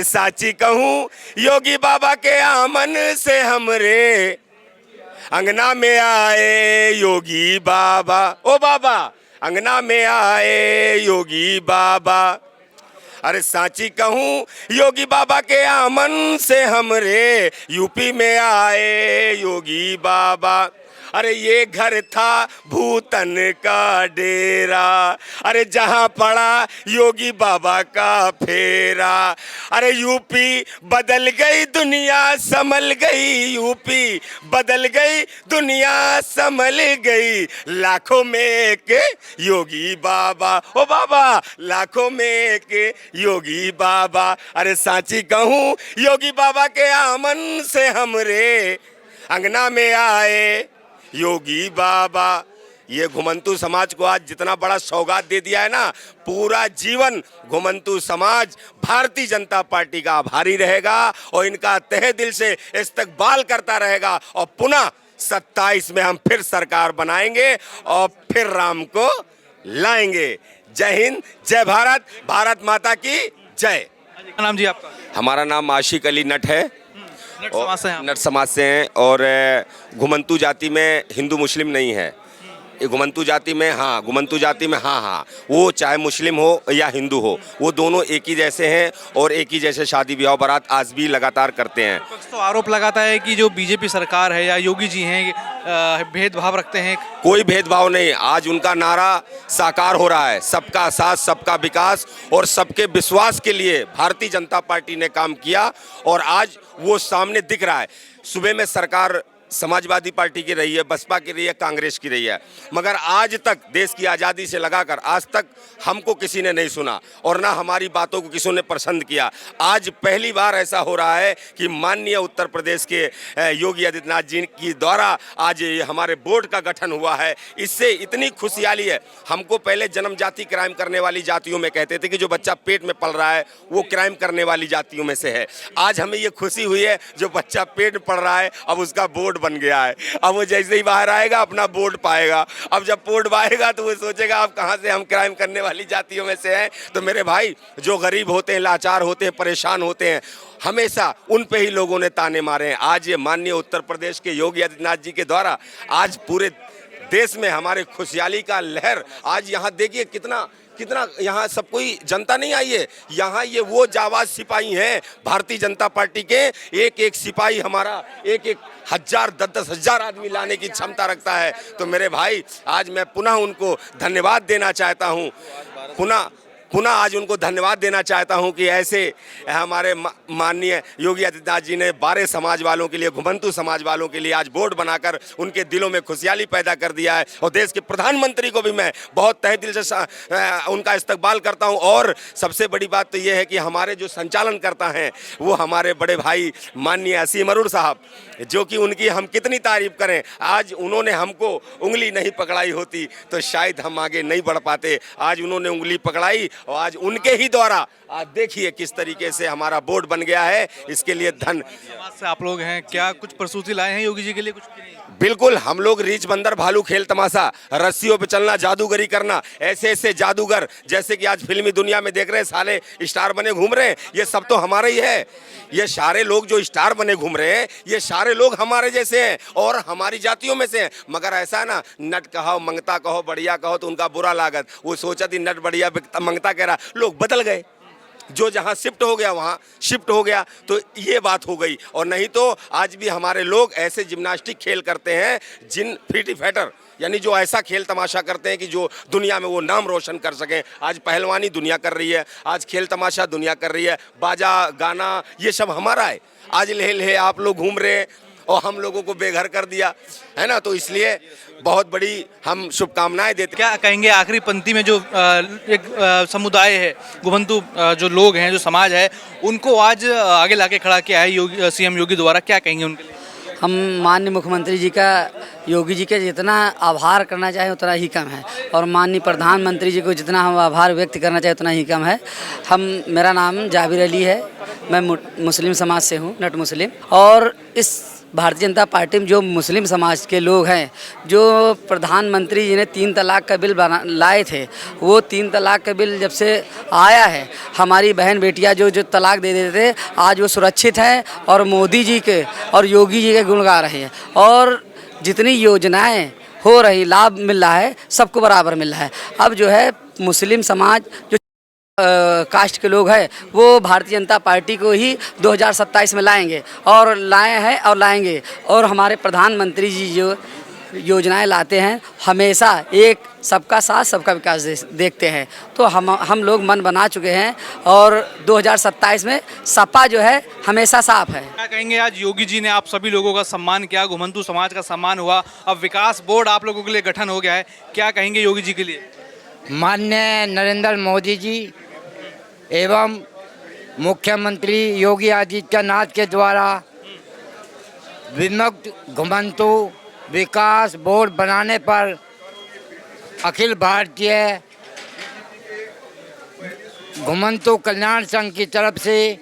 साची कहूँ योगी बाबा के आमन से हमरे अंगना में आए योगी बाबा। ओ बाबा अंगना में आए योगी बाबा। अरे साची कहूँ योगी बाबा के आमन से हमरे यूपी में आए योगी बाबा। अरे ये घर था भूतन का डेरा, अरे जहाँ पड़ा योगी बाबा का फेरा। अरे यूपी बदल गई दुनिया संभल गई, यूपी बदल गई दुनिया संभल गई। लाखों में एक योगी बाबा। ओ बाबा लाखों में एक योगी बाबा। अरे साची कहूँ योगी बाबा के आमन से हमरे अंगना में आए योगी बाबा। ये घुमंतू समाज को आज जितना बड़ा सौगात दे दिया है ना, पूरा जीवन घुमंतू समाज भारतीय जनता पार्टी का आभारी रहेगा और इनका तहे दिल से इस्तकबाल करता रहेगा। और पुनः 27 में हम फिर सरकार बनाएंगे और फिर राम को लाएंगे। जय हिंद, जय भारत, भारत माता की जय। क्या नाम जी आपका? हमारा नाम आशिक अली नट है। नट समाज से हैं और घुमंतू जाति में हिंदू मुस्लिम नहीं है। ये घुमंतू जाति में हाँ, वो चाहे मुस्लिम हो या हिंदू हो, वो दोनों एक ही जैसे हैं और एक ही जैसे शादी ब्याह बारात आज भी लगातार करते हैं। विपक्ष तो आरोप लगाता है कि जो बीजेपी सरकार है या योगी जी हैं भेदभाव रखते हैं। कोई भेदभाव नहीं, आज उनका नारा साकार हो रहा है, सबका साथ सबका विकास और सबके विश्वास के लिए भारतीय जनता पार्टी ने काम किया और आज वो सामने दिख रहा है। सुबह में सरकार समाजवादी पार्टी की रही है, बसपा की रही है, कांग्रेस की रही है, मगर आज तक देश की आज़ादी से लगाकर आज तक हमको किसी ने नहीं सुना और ना हमारी बातों को किसी ने पसंद किया। आज पहली बार ऐसा हो रहा है कि माननीय उत्तर प्रदेश के योगी आदित्यनाथ जी की द्वारा आज हमारे बोर्ड का गठन हुआ है। इससे इतनी खुशहाली है। हमको पहले जन्म जाति क्राइम करने वाली जातियों में कहते थे कि जो बच्चा पेट में पल रहा है वो क्राइम करने वाली जातियों में से है। आज हमें ये खुशी हुई है जो बच्चा पेट में पड़ रहा है अब उसका बोर्ड बन गया है। अब वो जैसे ही बाहर आएगा अपना बोर्ड पाएगा। अब जब बोर्ड पाएगा तो वो सोचेगा अब कहां से हम क्राइम करने वाली जातियों में से हैं। तो मेरे भाई जो गरीब होते हैं, लाचार होते हैं, परेशान होते हैं, हमेशा उन पे ही लोगों ने ताने मारे हैं। आज ये माननीय उत्तर प्रदेश के योगी आदित्यनाथ जी के द्वारा आज पूरे देश में हमारे खुशहाली का लहर। आज यहाँ देखिए कितना यहाँ सब कोई जनता नहीं आई है। यहाँ ये वो जाबाज सिपाही हैं भारतीय जनता पार्टी के। एक एक सिपाही हमारा एक एक हजार 10-10 हजार आदमी लाने की क्षमता रखता है। तो मेरे भाई आज मैं पुनः उनको धन्यवाद देना चाहता हूँ, पुनः आज उनको धन्यवाद देना चाहता हूं कि ऐसे हमारे माननीय योगी आदित्यनाथ जी ने 12 समाज वालों के लिए, घुमंतू समाज वालों के लिए आज बोर्ड बनाकर उनके दिलों में खुशहाली पैदा कर दिया है। और देश के प्रधानमंत्री को भी मैं बहुत तहे दिल से उनका इस्तकबाल करता हूं। और सबसे बड़ी बात तो ये है कि हमारे जो संचालन करता हैं वो हमारे बड़े भाई माननीय असीम अरुण साहब, जो कि उनकी हम कितनी तारीफ करें। आज उन्होंने हमको उंगली नहीं पकड़ाई होती तो शायद हम आगे नहीं बढ़ पाते। आज उन्होंने उंगली पकड़ाई और आज उनके ही द्वारा आज देखिए किस तरीके से हमारा बोर्ड बन गया है। इसके लिए समाज से आप लोग हैं, क्या कुछ प्रस्तुति लाए हैं योगी जी के लिए? कुछ नहीं। बिल्कुल, हम लोग रीछ बंदर भालू खेल तमाशा, रस्सियों पे चलना, जादूगरी करना, ऐसे ऐसे जादूगर जैसे कि आज फिल्मी दुनिया में देख रहे हैं साले स्टार बने घूम रहे हैं, ये सब तो हमारे ही है। ये सारे लोग जो स्टार बने घूम रहे हैं ये सारे लोग हमारे जैसे हैं और हमारी जातियों में से हैं। मगर ऐसा है ना, नट कहो, मंगता कहो, बढ़िया कहो तो उनका बुरा लागत। वो सोचा थी नट बढ़िया मंगता कह रहा, लोग बदल गए, जो जहाँ शिफ्ट हो गया वहाँ शिफ्ट हो गया, तो ये बात हो गई। और नहीं तो आज भी हमारे लोग ऐसे जिम्नास्टिक खेल करते हैं जिन फ्रीटी फाइटर, यानी जो ऐसा खेल तमाशा करते हैं कि जो दुनिया में वो नाम रोशन कर सकें। आज पहलवानी दुनिया कर रही है, आज खेल तमाशा दुनिया कर रही है, बाजा गाना ये सब हमारा है। आज ले आप लोग घूम रहे हैं और हम लोगों को बेघर कर दिया है ना। तो इसलिए बहुत बड़ी हम शुभकामनाएं देते। क्या कहेंगे आखिरी पंक्ति में जो एक समुदाय है, घुमंतू जो लोग हैं, जो समाज है, उनको आज आगे लाके खड़ा किया है सीएम योगी द्वारा, क्या कहेंगे उनके लिए? हम माननीय मुख्यमंत्री जी का, योगी जी के जितना आभार करना चाहें उतना ही कम है और माननीय प्रधानमंत्री जी को जितना हम आभार व्यक्त करना चाहें उतना ही कम है। मेरा नाम जाबिर अली है, मैं मुस्लिम समाज से हूँ, नट मुस्लिम। और इस भारतीय जनता पार्टी में जो मुस्लिम समाज के लोग हैं, जो प्रधानमंत्री जी ने 3 तलाक का बिल लाए थे, वो 3 तलाक का बिल जब से आया है, हमारी बहन बेटियां जो तलाक दे देते थे, आज वो सुरक्षित हैं और मोदी जी के और योगी जी के गुण गा रहे हैं। और जितनी योजनाएं हो रही, लाभ मिल रहा है, सबको बराबर मिल रहा है। अब जो है मुस्लिम समाज जो कास्ट के लोग हैं, वो भारतीय जनता पार्टी को ही 2027 में लाएंगे और लाए हैं और लाएंगे। और हमारे प्रधानमंत्री जी जो योजनाएं लाते हैं, हमेशा एक सबका साथ सबका विकास देखते हैं। तो हम लोग मन बना चुके हैं और 2027 में सपा जो है हमेशा साफ है। क्या कहेंगे, आज योगी जी ने आप सभी लोगों का सम्मान किया, घुमंतू समाज का सम्मान हुआ, अब विकास बोर्ड आप लोगों के लिए गठन हो गया है, क्या कहेंगे योगी जी के लिए? माननीय नरेंद्र मोदी जी एवं मुख्यमंत्री योगी आदित्यनाथ के द्वारा विमुक्त घुमंतू विकास बोर्ड बनाने पर अखिल भारतीय घुमंतू कल्याण संघ की तरफ से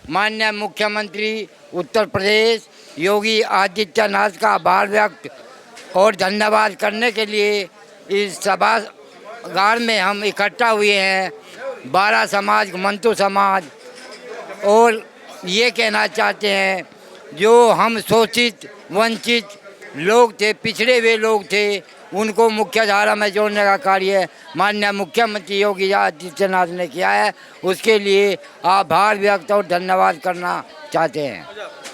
माननीय मुख्यमंत्री उत्तर प्रदेश योगी आदित्यनाथ का आभार व्यक्त और धन्यवाद करने के लिए इस सभागार में हम इकट्ठा हुए हैं। 12 समाज, घुमंतू समाज, और ये कहना चाहते हैं जो हम शोषित वंचित लोग थे, पिछड़े हुए लोग थे, उनको मुख्य धारा में जोड़ने का कार्य माननीय मुख्यमंत्री योगी आदित्यनाथ ने किया है। उसके लिए आभार व्यक्त और धन्यवाद करना चाहते हैं।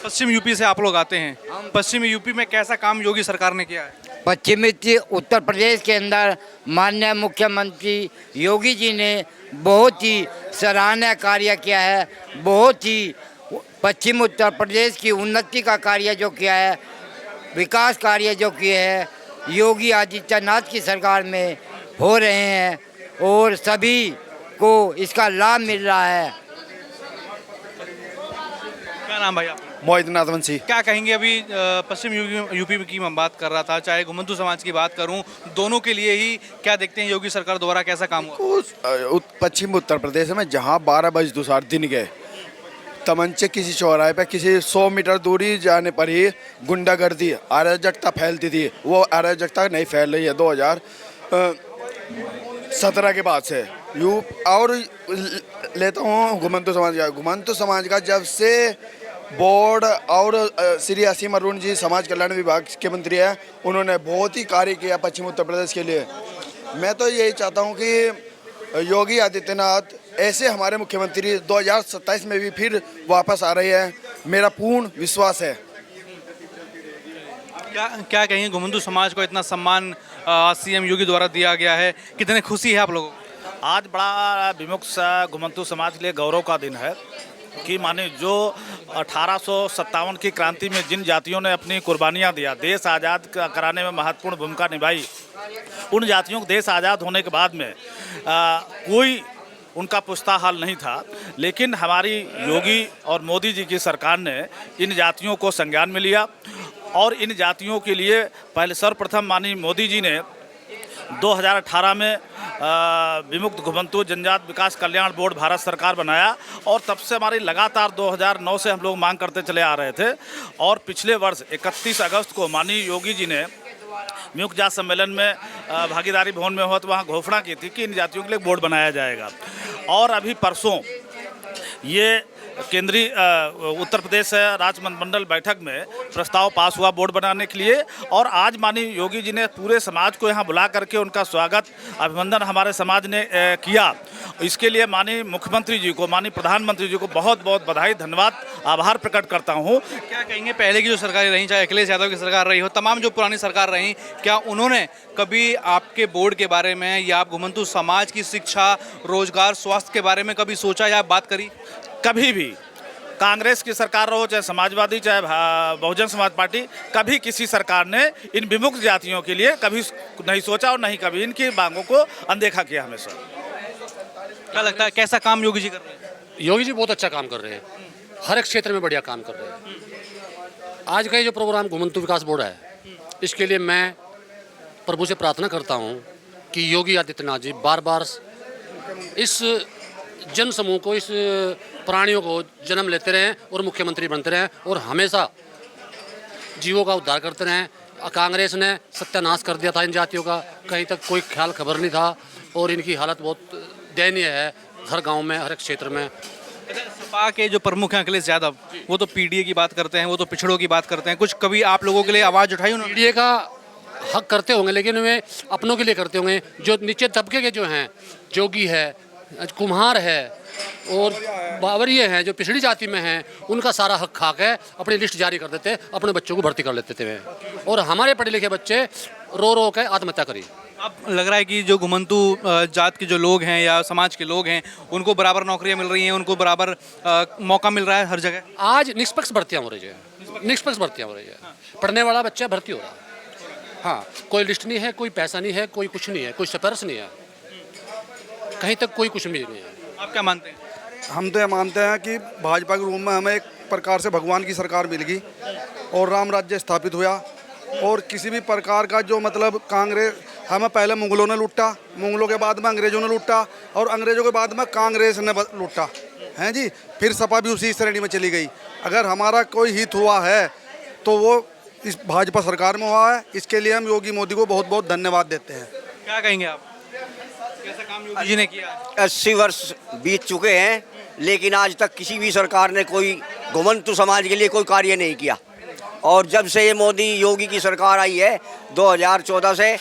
पश्चिम यूपी से आप लोग आते हैं, पश्चिम यूपी में कैसा काम योगी सरकार ने किया है? पश्चिमी उत्तर प्रदेश के अंदर माननीय मुख्यमंत्री योगी जी ने बहुत ही सराहनीय कार्य किया है। बहुत ही पश्चिम उत्तर प्रदेश की उन्नति का कार्य जो किया है, विकास कार्य जो किए हैं, योगी आदित्यनाथ की सरकार में हो रहे हैं और सभी को इसका लाभ मिल रहा है। क्या नाम भाई आप? मोहितनाथ वंशी। क्या कहेंगे, अभी पश्चिम यूपी की मैं बात कर रहा था, चाहे घुमंतू समाज की बात करूं, दोनों के लिए ही क्या देखते हैं योगी सरकार द्वारा कैसा काम हुआ? पश्चिम उत्तर प्रदेश में जहां 12 बजे दूसरा दिन गए, तमंचे किसी चौराहे पे किसी 100 मीटर दूरी जाने पर ही गुंडागर्दी अराजकता फैलती थी। वो अराजकता नहीं फैल रही है 2017 के बाद से। और लेता हूँ घुमंतू समाज का जब से बोर्ड और श्री असीम अरुण जी समाज कल्याण विभाग के मंत्री हैं, उन्होंने बहुत ही कार्य किया पश्चिम उत्तर प्रदेश के लिए। मैं तो यही चाहता हूं कि योगी आदित्यनाथ ऐसे हमारे मुख्यमंत्री 2027 में भी फिर वापस आ रहे हैं, मेरा पूर्ण विश्वास है। क्या कहेंगे, घुमंतू समाज को इतना सम्मान सीएम योगी द्वारा दिया गया है, कितनी खुशी है आप लोगों को? आज बड़ा विमुक्त घुमंतू समाज के लिए गौरव का दिन है कि माने जो 1857 की क्रांति में जिन जातियों ने अपनी कुर्बानियां दिया, देश आज़ाद कराने में महत्वपूर्ण भूमिका निभाई, उन जातियों को देश आज़ाद होने के बाद में कोई उनका पुश्ता हाल नहीं था। लेकिन हमारी योगी और मोदी जी की सरकार ने इन जातियों को संज्ञान में लिया और इन जातियों के लिए पहले सर्वप्रथम माननीय मोदी जी ने 2018 में विमुक्त घुमंतू जनजाति विकास कल्याण बोर्ड भारत सरकार बनाया और तब से हमारी लगातार 2009 से हम लोग मांग करते चले आ रहे थे। और पिछले वर्ष 31 अगस्त को माननीय योगी जी ने विमुक्त जाति सम्मेलन में भागीदारी भवन में हुआ तो वहाँ घोषणा की थी कि इन जातियों के लिए बोर्ड बनाया जाएगा। और अभी परसों ये केंद्रीय उत्तर प्रदेश राज्य मंत्रिमंडल बैठक में प्रस्ताव पास हुआ बोर्ड बनाने के लिए। और आज माननीय योगी जी ने पूरे समाज को यहाँ बुला करके उनका स्वागत अभिनंदन हमारे समाज ने किया। इसके लिए माननीय मुख्यमंत्री जी को, माननीय प्रधानमंत्री जी को बहुत बहुत बधाई, धन्यवाद, आभार प्रकट करता हूँ। क्या कहेंगे, पहले की जो सरकारें रहीं, चाहे अखिलेश यादव की सरकार रही हो, तमाम जो पुरानी सरकार रहीं, क्या उन्होंने कभी आपके बोर्ड के बारे में या आप घुमंतू समाज की शिक्षा, रोजगार, स्वास्थ्य के बारे में कभी सोचा या बात करी? कभी भी कांग्रेस की सरकार रहो, चाहे समाजवादी, चाहे बहुजन समाज पार्टी, कभी किसी सरकार ने इन विमुक्त जातियों के लिए कभी नहीं सोचा और नहीं कभी इनकी मांगों को अनदेखा किया हमेशा। क्या लगता है, कैसा काम योगी जी कर रहे हैं? योगी जी बहुत अच्छा काम कर रहे हैं, हर एक क्षेत्र में बढ़िया काम कर रहे हैं। आज का ये जो प्रोग्राम घुमंतू विकास बोर्ड है, इसके लिए मैं प्रभु से प्रार्थना करता हूँ कि योगी आदित्यनाथ जी बार बार इस जन समूह को, इस प्राणियों को जन्म लेते रहें और मुख्यमंत्री बनते रहें और हमेशा जीवों का उद्धार करते रहें। कांग्रेस ने सत्यानाश कर दिया था इन जातियों का, कहीं तक कोई ख्याल खबर नहीं था और इनकी हालत बहुत दयनीय है हर गांव में, हर एक क्षेत्र में। अच्छा, सपा के जो प्रमुख हैं अखिलेश यादव, वो तो पीडीए की बात करते हैं, वो तो पिछड़ों की बात करते हैं। कुछ कभी आप लोगों के लिए आवाज़ उठाई उन्होंने? मीडिया का हक करते होंगे लेकिन वे अपनों के लिए करते होंगे। जो नीचे तबके के जो हैं, जोगी है, कुम्हार है और बावरिये हैं, जो पिछड़ी जाति में हैं, उनका सारा हक खा के अपनी लिस्ट जारी कर देते, अपने बच्चों को भर्ती कर लेते थे वे। और हमारे पढ़े लिखे बच्चे रो रो के आत्महत्या करी। अब लग रहा है कि जो घुमंतू जात के जो लोग हैं या समाज के लोग हैं, उनको बराबर नौकरियां मिल रही हैं, उनको बराबर मौका मिल रहा है हर जगह। आज निष्पक्ष भर्तियाँ हो रही है, निष्पक्ष भर्तियाँ हो रही है। पढ़ने वाला बच्चा भर्ती हो रहा है। हाँ, कोई लिस्ट नहीं है, कोई पैसा नहीं है, कोई कुछ नहीं है, कोई सिफारिश नहीं है, कहीं तक कोई कुछ भी नहीं है। आप क्या मानते हैं? हम तो ये मानते हैं कि भाजपा के रूप में हमें एक प्रकार से भगवान की सरकार मिल गई और राम राज्य स्थापित हुआ। और किसी भी प्रकार का जो मतलब कांग्रेस, हमें पहले मुगलों ने लूटा, मुगलों के बाद में अंग्रेजों ने लूटा और अंग्रेजों के बाद में कांग्रेस ने लूटा हैं जी। फिर सपा भी उसी श्रेणी में चली गई। अगर हमारा कोई हित हुआ है तो वो इस भाजपा सरकार में हुआ है। इसके लिए हम योगी मोदी को बहुत बहुत धन्यवाद देते हैं। क्या कहेंगे आप, कैसा काम योगी जी ने किया? 80 वर्ष बीत चुके हैं लेकिन आज तक किसी भी सरकार ने कोई घुमंतू समाज के लिए कोई कार्य नहीं किया। और जब से ये मोदी योगी की सरकार आई है 2014 से,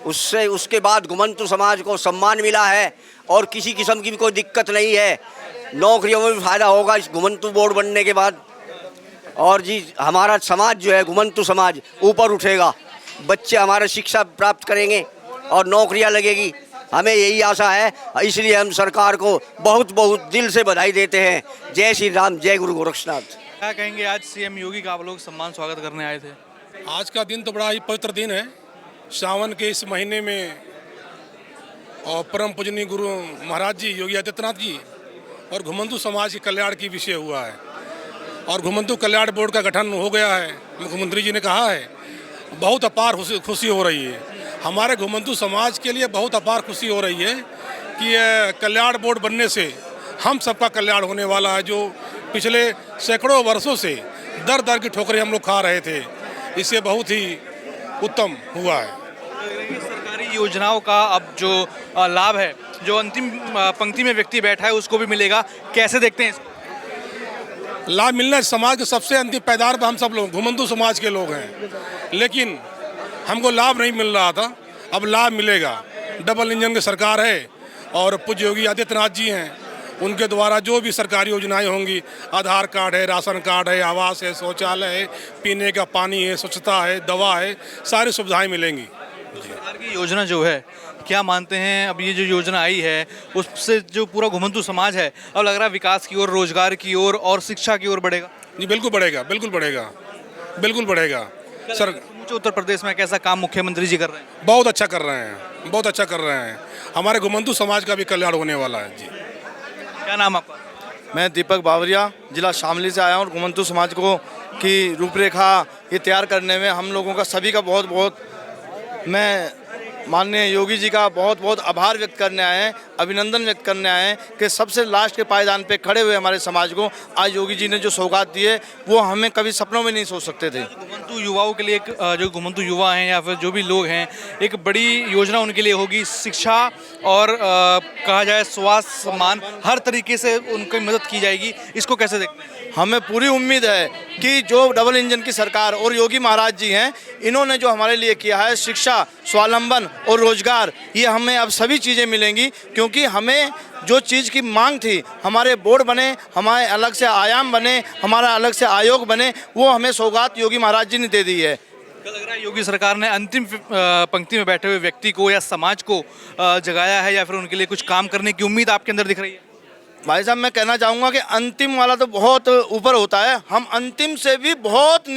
उसके बाद घुमंतू समाज को सम्मान मिला है और किसी किस्म की भी कोई दिक्कत नहीं है। नौकरियों में भी फायदा होगा इस घुमंतू बोर्ड बनने के बाद। और जी हमारा समाज जो है घुमंतू समाज ऊपर उठेगा, बच्चे हमारे शिक्षा प्राप्त करेंगे और नौकरियां लगेगी, हमें यही आशा है। इसलिए हम सरकार को बहुत बहुत दिल से बधाई देते हैं। जय श्री राम, जय गुरु गोरक्षनाथ। क्या कहेंगे, आज सीएम योगी का आप लोग सम्मान स्वागत करने आए थे? आज का दिन तो बड़ा ही पवित्र दिन है। सावन के इस महीने में और परम पूजनीय गुरु महाराज जी योगी आदित्यनाथ जी और घुमंतू समाज के कल्याण की विषय हुआ है और घुमंतू कल्याण बोर्ड का गठन हो गया है। मुख्यमंत्री जी ने कहा है, बहुत अपार खुशी हो रही है। हमारे घुमंतू समाज के लिए बहुत अपार खुशी हो रही है कि कल्याण बोर्ड बनने से हम सबका कल्याण होने वाला है। जो पिछले सैकड़ों वर्षों से दर दर की ठोकरें हम लोग खा रहे थे, इससे बहुत ही उत्तम हुआ है। सरकारी योजनाओं का अब जो लाभ है, जो अंतिम पंक्ति में व्यक्ति बैठा है उसको भी मिलेगा, कैसे देखते हैं इसको? लाभ मिलना समाज के सबसे अंतिम पैदार पर हम सब लोग घुमंतू समाज के लोग हैं, लेकिन हमको लाभ नहीं मिल रहा था, अब लाभ मिलेगा। डबल इंजन की सरकार है और पूज्य योगी आदित्यनाथ जी हैं, उनके द्वारा जो भी सरकारी योजनाएं होंगी, आधार कार्ड है, राशन कार्ड है, आवास है, शौचालय है, पीने का पानी है, स्वच्छता है, दवा है, सारी सुविधाएं मिलेंगी। सरकार की योजना जो है, क्या मानते हैं अब ये जो योजना आई है उससे जो पूरा घुमंतू समाज है अब लग रहा है विकास की ओर, रोजगार की ओर और शिक्षा की ओर बढ़ेगा? जी बिल्कुल बढ़ेगा, बिल्कुल बढ़ेगा, बिल्कुल बढ़ेगा। सर उत्तर प्रदेश में कैसा काम मुख्यमंत्री जी कर रहे हैं? बहुत अच्छा कर रहे हैं, बहुत अच्छा कर रहे हैं। हमारे घुमंतू समाज का भी कल्याण होने वाला है जी। क्या नाम आपका? मैं दीपक बावरिया जिला शामली से आया हूँ। घुमंतू समाज को की रूपरेखा ये तैयार करने में हम लोगों का सभी का बहुत बहुत, मैं माननीय योगी जी का बहुत बहुत आभार व्यक्त करने आए हैं, अभिनंदन व्यक्त करने आए हैं कि सबसे लास्ट के पायदान पे खड़े हुए हमारे समाज को आज योगी जी ने जो सौगात दी है वो हमें कभी सपनों में नहीं सोच सकते थे। घुमंतू युवाओं के लिए जो घुमंतू युवा हैं या फिर जो भी लोग हैं, एक बड़ी योजना उनके लिए होगी, शिक्षा और कहा जाए स्वास्थ्य, सम्मान, हर तरीके से उनकी मदद की जाएगी। इसको कैसे देखते हैं? हमें पूरी उम्मीद है कि जो डबल इंजन की सरकार और योगी महाराज जी हैं, इन्होंने जो हमारे लिए किया है शिक्षा, स्वावलंबन और रोजगार, ये हमें अब सभी चीज़ें मिलेंगी। क्योंकि हमें जो चीज़ की मांग थी, हमारे बोर्ड बने, हमारे अलग से आयाम बने, हमारा अलग से आयोग बने, वो हमें सौगात योगी महाराज जी ने दे दी है। क्या लग रहा है योगी सरकार ने अंतिम पंक्ति में बैठे हुए व्यक्ति को या समाज को जगाया है या फिर उनके लिए कुछ काम करने की उम्मीद आपके अंदर दिख रही है? भाई साहब मैं कहना चाहूँगा कि अंतिम वाला तो बहुत ऊपर होता है, हम अंतिम से भी बहुत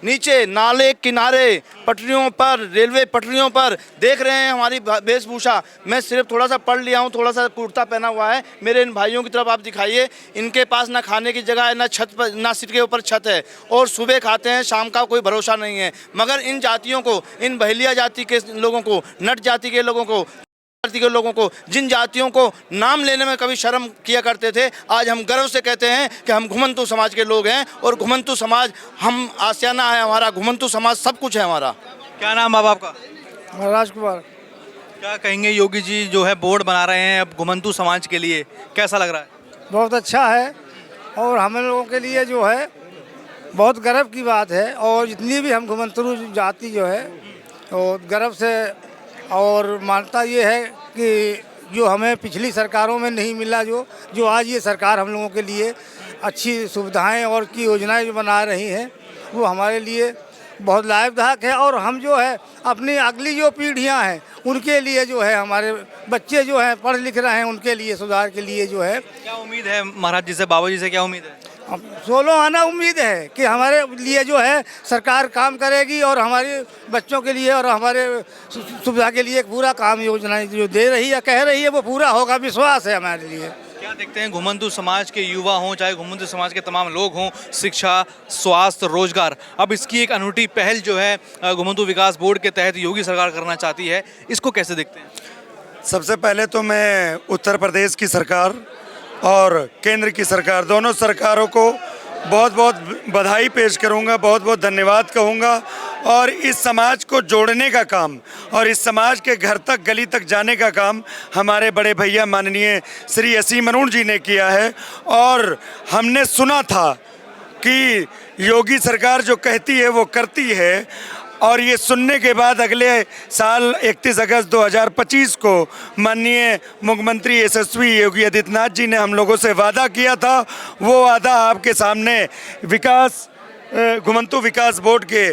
नीचे नाले किनारे, पटरियों पर, रेलवे पटरियों पर देख रहे हैं हमारी वेशभूषा। मैं सिर्फ थोड़ा सा पढ़ लिया हूँ, थोड़ा सा कुर्ता पहना हुआ है। मेरे इन भाइयों की तरफ आप दिखाइए, इनके पास ना खाने की जगह है, ना छत पर, ना सिर के ऊपर छत है और सुबह खाते हैं, शाम का कोई भरोसा नहीं है। मगर इन जातियों को, इन बहेलिया जाति के लोगों को, नट जाति के लोगों को जाति के लोगों को, जिन जातियों को नाम लेने में कभी शर्म किया करते थे, आज हम गर्व से कहते हैं कि हम घुमंतू समाज के लोग हैं। और घुमंतू समाज हम आशियाना है हमारा, घुमंतू समाज सब कुछ है हमारा। क्या नाम बाबा आपका? राजकुमार। क्या कहेंगे, योगी जी जो है बोर्ड बना रहे हैं अब घुमंतू समाज के लिए, कैसा लग रहा है? बहुत अच्छा है और हम लोगों के लिए जो है बहुत गर्व की बात है। और जितनी भी हम घुमंतू जाति जो है और गर्व से, और मान्यता ये है कि जो हमें पिछली सरकारों में नहीं मिला, जो आज ये सरकार हम लोगों के लिए अच्छी सुविधाएं और की योजनाएं जो बना रही हैं, वो हमारे लिए बहुत लाभदायक है। और हम जो है अपनी अगली जो पीढ़ियां हैं उनके लिए जो है, हमारे बच्चे जो हैं पढ़ लिख रहे हैं, उनके लिए सुधार के लिए जो है। क्या उम्मीद है महाराज जी से, बाबा जी से क्या उम्मीद है? 16 आना उम्मीद है कि हमारे लिए जो है सरकार काम करेगी और हमारे बच्चों के लिए और हमारे सुविधा के लिए एक पूरा काम योजना जो दे रही है, कह रही है, वो पूरा होगा, विश्वास है हमारे लिए। क्या देखते हैं, घुमंतू समाज के युवा हों चाहे घुमंतू समाज के तमाम लोग हों, शिक्षा, स्वास्थ्य, रोजगार, अब इसकी एक अनूठी पहल जो है घुमंतू विकास बोर्ड के तहत योगी सरकार करना चाहती है, इसको कैसे देखते हैं? सबसे पहले तो मैं उत्तर प्रदेश की सरकार और केंद्र की सरकार, दोनों सरकारों को बहुत बहुत बधाई पेश करूंगा, बहुत बहुत धन्यवाद कहूंगा। और इस समाज को जोड़ने का काम और इस समाज के घर तक, गली तक जाने का काम हमारे बड़े भैया माननीय श्री असीम अरुण जी ने किया है। और हमने सुना था कि योगी सरकार जो कहती है वो करती है, और ये सुनने के बाद अगले साल 31 अगस्त 2025 को माननीय मुख्यमंत्री यशस्वी योगी आदित्यनाथ जी ने हम लोगों से वादा किया था। वो वादा आपके सामने विकास घुमंतू विकास बोर्ड के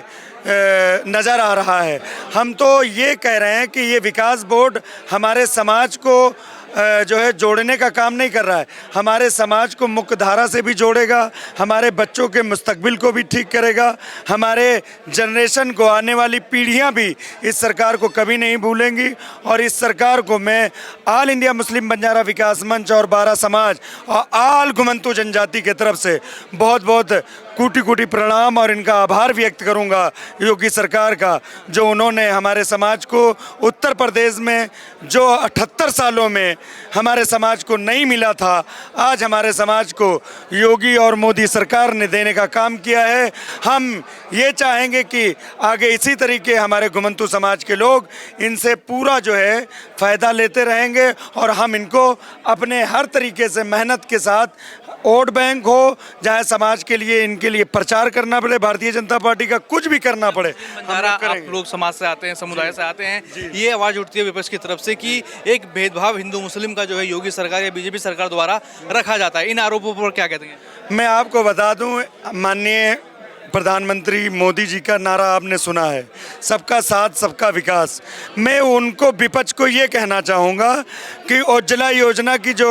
नज़र आ रहा है। हम तो ये कह रहे हैं कि ये विकास बोर्ड हमारे समाज को जो है जोड़ने का काम नहीं कर रहा है, हमारे समाज को मुख्य धारा से भी जोड़ेगा, हमारे बच्चों के मुस्तकबिल को भी ठीक करेगा, हमारे जनरेशन को, आने वाली पीढ़ियां भी इस सरकार को कभी नहीं भूलेंगी। और इस सरकार को मैं ऑल इंडिया मुस्लिम बंजारा विकास मंच और बारा समाज और ऑल घुमंतू जनजाति के तरफ से बहुत बहुत कोटि कोटि प्रणाम और इनका आभार व्यक्त करूंगा योगी सरकार का, जो उन्होंने हमारे समाज को उत्तर प्रदेश में जो 78 सालों में हमारे समाज को नहीं मिला था, आज हमारे समाज को योगी और मोदी सरकार ने देने का काम किया है। हम ये चाहेंगे कि आगे इसी तरीके हमारे घुमंतू समाज के लोग इनसे पूरा जो है फ़ायदा लेते रहेंगे और हम इनको अपने हर तरीके से मेहनत के साथ, वोट बैंक हो, जहाँ समाज के लिए इनके लिए प्रचार करना पड़े, भारतीय जनता पार्टी का कुछ भी करना पड़े, आप लोग समाज से आते हैं, समुदाय से आते हैं, ये आवाज़ उठती है विपक्ष की तरफ से कि एक भेदभाव हिंदू मुस्लिम का जो है योगी सरकार या बीजेपी सरकार द्वारा रखा जाता है, इन आरोपों पर क्या कहते हैं? मैं आपको बता दूं, माननीय प्रधानमंत्री मोदी जी का नारा आपने सुना है, सबका साथ सबका विकास। मैं उनको, विपक्ष को ये कहना चाहूँगा कि उज्ज्वला योजना की जो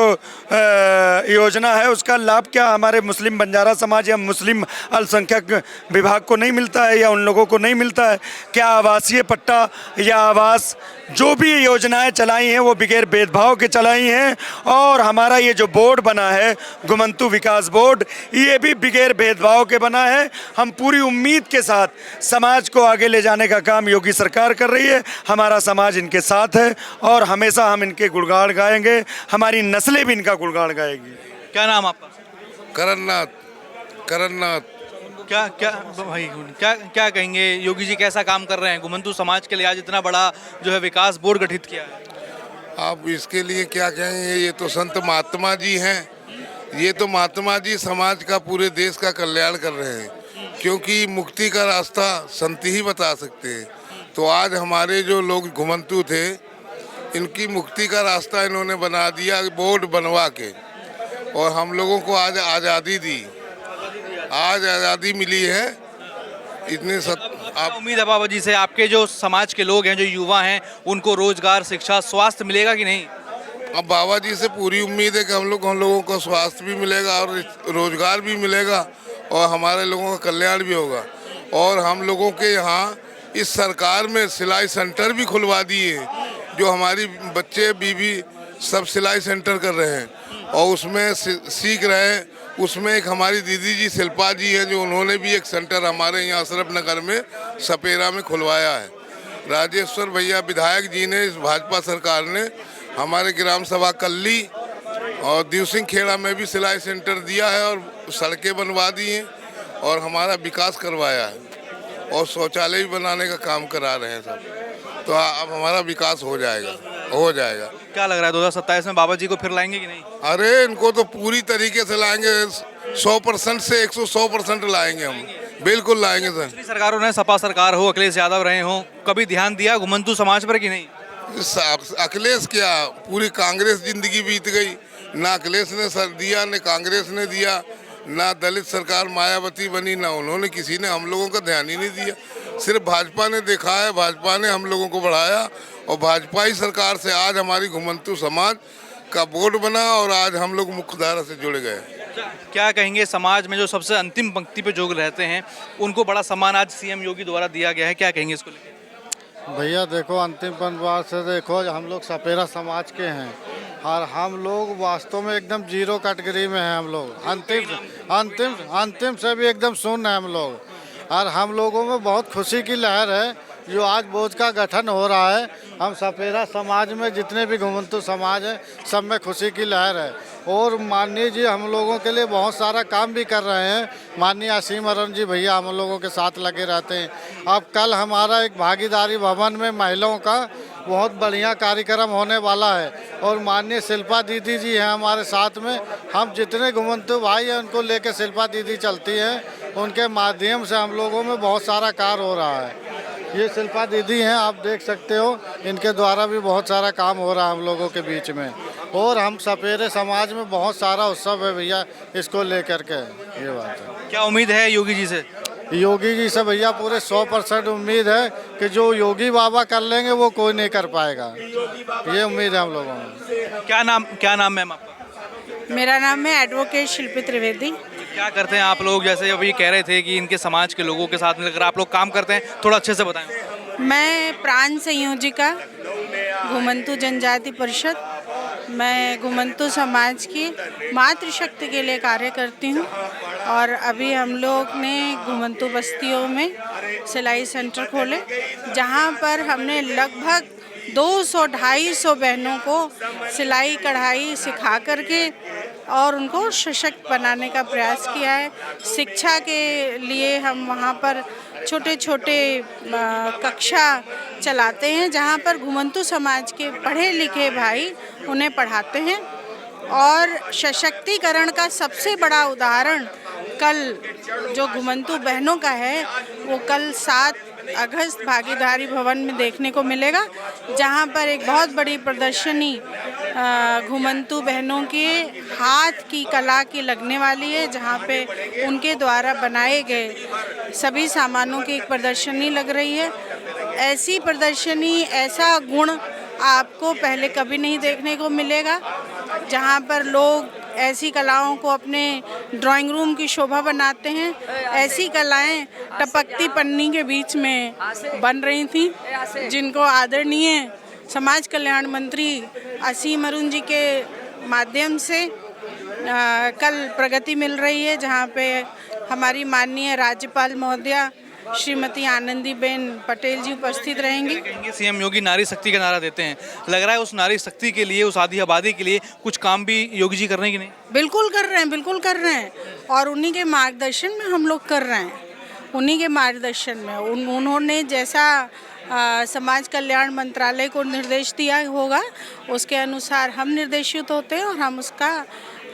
योजना है उसका लाभ क्या हमारे मुस्लिम बंजारा समाज या मुस्लिम अल्पसंख्यक विभाग को नहीं मिलता है या उन लोगों को नहीं मिलता है? क्या आवासीय पट्टा या आवास, जो भी योजनाएं चलाई हैं वो बगैर भेदभाव के चलाई हैं। और हमारा ये जो बोर्ड बना है घुमंतू विकास बोर्ड, ये भी बगैर भेदभाव के बना है। हम पूरी उम्मीद के साथ समाज को आगे ले जाने का काम योगी सरकार कर रही है, हमारा समाज इनके साथ है और हमेशा हम इनके गुणगान गाएंगे, हमारी नस्लें भी इनका गुणगान गाएगी। क्या नाम आपका? करन्नाथ। क्या क्या भाई क्या कहेंगे, योगी जी कैसा काम कर रहे हैं घुमंतू समाज के लिए, आज इतना बड़ा जो है विकास बोर्ड गठित किया है? आप इसके लिए क्या कहेंगे, ये तो संत महात्मा जी हैं, ये तो महात्मा जी समाज का, पूरे देश का कल्याण कर रहे हैं, क्योंकि मुक्ति का रास्ता संत ही बता सकते हैं। तो आज हमारे जो लोग घुमंतू थे, इनकी मुक्ति का रास्ता इन्होंने बना दिया बोर्ड बनवा के, और हम लोगों को आज आज़ादी दी, आज आज़ादी मिली है। इतने आप उम्मीद है बाबा जी से, आपके जो समाज के लोग हैं, जो युवा हैं, उनको रोजगार, शिक्षा, स्वास्थ्य मिलेगा कि नहीं? अब बाबा जी से पूरी उम्मीद है कि हम लोगों को स्वास्थ्य भी मिलेगा और रोजगार भी मिलेगा और हमारे लोगों का कल्याण भी होगा। और हम लोगों के यहाँ इस सरकार में सिलाई सेंटर भी खुलवा दिए, जो हमारी बच्चे बीवी सब सिलाई सेंटर कर रहे हैं और उसमें सीख रहे हैं। उसमें एक हमारी दीदी जी शिल्पा जी हैं, जो उन्होंने भी एक सेंटर हमारे यहाँ अशरफ नगर में सपेरा में खुलवाया है। राजेश्वर भैया विधायक जी ने, इस भाजपा सरकार ने हमारे ग्राम सभा कल्ली और देव सिंह खेड़ा में भी सिलाई सेंटर दिया है और सड़कें बनवा दी हैं और हमारा विकास करवाया है और शौचालय भी बनाने का काम करा रहे हैं सब। तो अब हमारा विकास हो जाएगा। क्या लग रहा है 2027 में बाबा जी को फिर लाएंगे कि नहीं? अरे इनको तो पूरी तरीके से लाएंगे, 100% से 100% लाएंगे हम, बिल्कुल लाएंगे सर। पिछली सरकारों ने, सपा सरकार हो, अखिलेश यादव रहे हो, कभी ध्यान दिया घुमंतू समाज पर कि नहीं? अखिलेश क्या, पूरी कांग्रेस जिंदगी बीत गई, ना अखिलेश ने सर दिया, न कांग्रेस ने दिया, ना दलित सरकार मायावती बनी, ना उन्होंने, किसी ने हम लोगों का ध्यान ही नहीं दिया। सिर्फ भाजपा ने देखा है, भाजपा ने हम लोगों को बढ़ाया और भाजपा ही सरकार से आज हमारी घुमंतू समाज का बोर्ड बना और आज हम लोग मुख्यधारा से जुड़ गए। क्या कहेंगे, समाज में जो सबसे अंतिम पंक्ति पे जो रहते हैं उनको बड़ा सम्मान आज सीएम योगी द्वारा दिया गया है, क्या कहेंगे इसको लेकर? भैया देखो, अंतिम पंक्ति से देखो, हम लोग सपेरा समाज के हैं और हम लोग वास्तव में एकदम जीरो कैटेगरी में हैं। हम लोग अंतिम से भी एकदम शून्य हैं हम लोग, और हम लोगों में बहुत खुशी की लहर है जो आज बोझ का गठन हो रहा है। हम सपेरा समाज में जितने भी घुमंतू समाज हैं सब में खुशी की लहर है और माननीय जी हम लोगों के लिए बहुत सारा काम भी कर रहे हैं। माननीय असीम अरुण जी भैया हम लोगों के साथ लगे रहते हैं। अब कल हमारा एक भागीदारी भवन में महिलाओं का बहुत बढ़िया कार्यक्रम होने वाला है और माननीय शिल्पा दीदी जी हैं हमारे साथ में। हम जितने घुमंतू भाई हैं उनको लेकर शिल्पा दीदी चलती हैं, उनके माध्यम से हम लोगों में बहुत सारा कार्य हो रहा है। ये शिल्पा दीदी हैं, आप देख सकते हो, इनके द्वारा भी बहुत सारा काम हो रहा है हम लोगों के बीच में। और हम सपेरे समाज में बहुत सारा उत्सव है भैया इसको लेकर के, ये बात है। क्या उम्मीद है योगी जी से? योगी जी से भैया पूरे 100% उम्मीद है कि जो योगी बाबा कर लेंगे वो कोई नहीं कर पाएगा, ये उम्मीद है हम लोगों में। क्या नाम मैम आपका? मेरा नाम है एडवोकेट शिल्पी त्रिवेदी। क्या करते हैं आप लोग? जैसे अभी कह रहे थे कि इनके समाज के लोगों के साथ मिलकर आप लोग काम करते हैं, थोड़ा अच्छे से बताएं। मैं प्राण संयोजिका घुमंतू जनजाति परिषद, मैं घुमंतू समाज की मातृशक्ति के लिए कार्य करती हूँ और अभी हम लोग ने घुमंतू बस्तियों में सिलाई सेंटर खोले जहाँ पर हमने लगभग 200-250 बहनों को सिलाई कढ़ाई सिखा करके और उनको सशक्त बनाने का प्रयास किया है। शिक्षा के लिए हम वहाँ पर छोटे छोटे कक्षा चलाते हैं जहाँ पर घुमंतू समाज के पढ़े लिखे भाई उन्हें पढ़ाते हैं और सशक्तिकरण का सबसे बड़ा उदाहरण कल जो घुमंतू बहनों का है वो कल 7 अगस्त भागीदारी भवन में देखने को मिलेगा, जहां पर एक बहुत बड़ी प्रदर्शनी घुमंतू बहनों के हाथ की कला की लगने वाली है, जहां पे उनके द्वारा बनाए गए सभी सामानों की एक प्रदर्शनी लग रही है। ऐसी प्रदर्शनी, ऐसा गुण आपको पहले कभी नहीं देखने को मिलेगा, जहां पर लोग ऐसी कलाओं को अपने ड्राइंग रूम की शोभा बनाते हैं। ऐसी कलाएं टपकती पन्नी के बीच में बन रही थी, जिनको आदरणीय समाज कल्याण मंत्री असीम अरुण जी के माध्यम से कल प्रगति मिल रही है, जहां पे हमारी माननीय राज्यपाल महोदया श्रीमती आनंदीबेन पटेल जी उपस्थित रहेंगी। सीएम योगी नारी शक्ति का नारा देते हैं, लग रहा है उस नारी शक्ति के लिए, उस आधी आबादी के लिए कुछ काम भी योगी जी कर रहे हैं कि नहीं? बिल्कुल कर रहे हैं, बिल्कुल कर रहे हैं और उन्हीं के मार्गदर्शन में हम लोग कर रहे हैं। उन्हीं के मार्गदर्शन में उन्होंने जैसा समाज कल्याण मंत्रालय को निर्देश दिया होगा उसके अनुसार हम निर्देशित होते हैं और हम उसका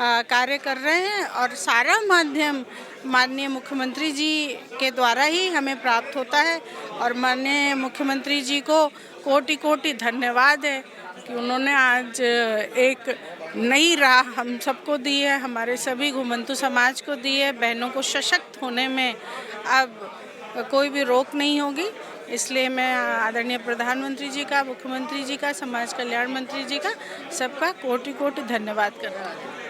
कार्य कर रहे हैं और सारा माध्यम माननीय मुख्यमंत्री जी के द्वारा ही हमें प्राप्त होता है और माननीय मुख्यमंत्री जी को कोटि कोटि धन्यवाद है कि उन्होंने आज एक नई राह हम सबको दी है, हमारे सभी घुमंतू समाज को दी है। बहनों को सशक्त होने में अब कोई भी रोक नहीं होगी, इसलिए मैं आदरणीय प्रधानमंत्री जी का, मुख्यमंत्री जी का, समाज कल्याण मंत्री जी का सबका कोटि कोटि धन्यवाद करता हूँ।